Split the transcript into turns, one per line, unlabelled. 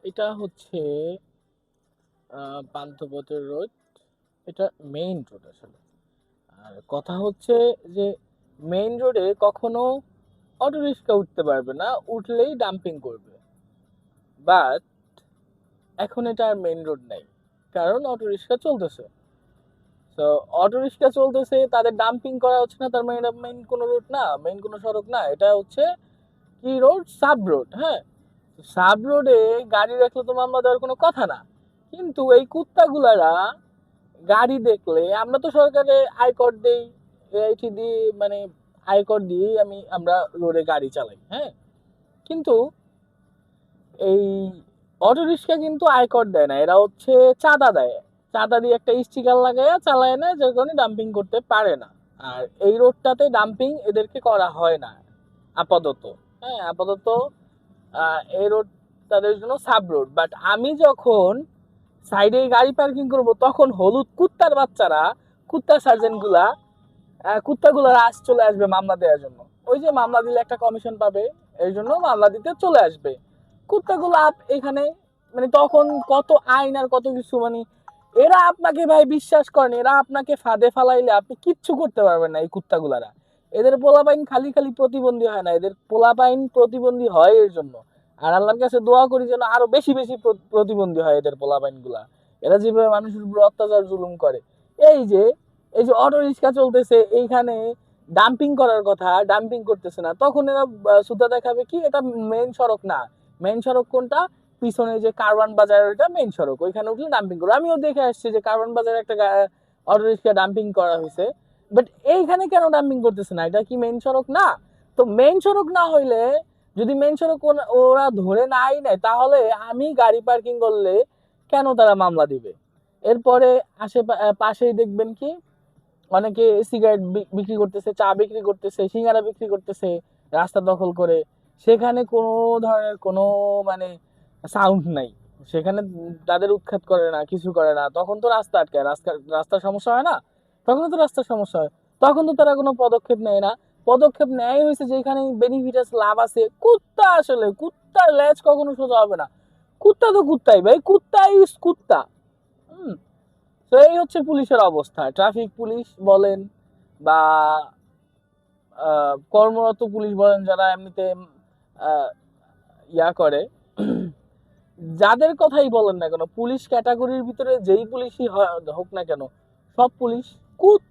এটা হচ্ছে পান্থপথের রোড। এটা মেইন রোড আসলে। আর কথা হচ্ছে যে মেইন রোডে কখনো অটো রিক্সা উঠতে পারবে না, উঠলেই ডাম্পিং করবে। বাট এখন এটা আর মেইন রোড নাই, কারণ অটো রিক্সা চলতেছে। তো অটো রিক্সা চলতেছে, তাদের ডাম্পিং করা হচ্ছে না, তার মানে এটা মেইন কোনো রোড না, মেইন কোনো সড়ক না, এটা হচ্ছে কি রোড? Sub road. হ্যাঁ, সাব রোডে গাড়ি রাখলে তো মামলা দেওয়ার কোনো কথা না। কিন্তু এই কুত্তাগুলারা গাড়ি দেখলে, আমরা তো সরকারে আয়কর দেই, এআইটি দিয়ে, মানে আয়কর দিয়ে আমরা রোডে গাড়ি চালাই। হ্যাঁ, কিন্তু এই অটো রিক্সা কিন্তু আয়কর দেয় না, এরা হচ্ছে চাঁদা দেয়। চাঁদা দিয়ে একটা স্টিকার লাগাইয়া চালায় না, যার কারণে ডাম্পিং করতে পারে না। আর এই রোডটাতে ডাম্পিং এদেরকে করা হয় না আপাতত। হ্যাঁ, আপাতত এই রোড তাদের জন্য সাব রোড। বাট আমি যখন সাইডে গাড়ি পার্কিং করব, তখন হলুদ কুত্তার বাচ্চারা, কুত্তা সার্জেন্ট গুলা, কুত্তাগুলোর চলে আসবে মামলা দেওয়ার জন্য। ওই যে মামলা দিলে একটা কমিশন পাবে, এই জন্য মামলা দিতে চলে আসবে কুত্তাগুলো এখানে। মানে তখন কত আইন আর কত কিছু, মানে এরা আপনাকে ভাই বিশ্বাস করেন, এরা আপনাকে ফাঁদে ফালাইলে আপনি কিচ্ছু করতে পারবেন না। এই কুত্তাগুলারা, এদের পোলাপাইন খালি খালি প্রতিবন্ধী হয় না, এদের পোলাপাইন প্রতিবন্ধী হয় এর জন্য। আর আল্লাহর কাছে দোয়া করি যেন আরো বেশি বেশি প্রতিবন্ধী হয় এদের পোলাপাইন গুলা। এরা যেভাবে মানুষের উপর অত্যাচার জুলুম করে। এই যে এই যে অটো রিক্সা চলতেছে এইখানে, ডাম্পিং করার কথা, ডাম্পিং করতেছে না, তখন এরা সুতা দেখাবে কি এটা মেইন সড়ক না। মেইন সড়ক কোনটা? পিছনে যে কারওয়ান বাজার, এটা মেইন সড়ক, ওইখানে উঠলে ডাম্পিং করবে। আমিও দেখে আসছি যে কারওয়ান বাজারে একটা অটো রিক্সা ডাম্পিং করা হয়েছে। বাট এইখানে কেন ডাম্পিং করতেছে না? এটা কি মেইন সড়ক না? তো মেইন সড়ক না হইলে, যদি মেইন সড়ক ওরা ধরে নাই নেয়, তাহলে আমি গাড়ি পার্কিং করলে কেন তারা মামলা দিবে? এরপরে পাশেই দেখবেন কি অনেকে সিগারেট বিক্রি করতেছে, চা বিক্রি করতেছে, সিঙ্গারা বিক্রি করতেছে রাস্তা দখল করে। সেখানে কোনো ধরনের কোনো মানে সাউন্ড নাই, সেখানে তাদের উৎখাত করে না, কিছু করে না। তখন তো রাস্তা আটকায়, রাস্তার সমস্যা হয় না? তখন তো রাস্তার সমস্যা হয়, তখন তো তারা কোনো পদক্ষেপ নেয় না। পদক্ষেপ নেয় হয়েছে যেখানে বেনিফিট আছে, লাভ আছে। কুত্তা আসলে, কুত্তার লেজ কখনো সোজা হবে না। কুত্তা তো কুত্তাই ভাই, কুত্তা ইজ কুত্তা। হুম। তো এই হচ্ছে পুলিশের অবস্থা। ট্রাফিক পুলিশ বলেন বা কর্মরত পুলিশ বলেন, যারা এমনিতে আহ, ইয়া করে, যাদের কথাই বলেন না কেন, পুলিশ ক্যাটাগরির ভিতরে যেই পুলিশই হোক না কেন, সব পুলিশ কুত্তা।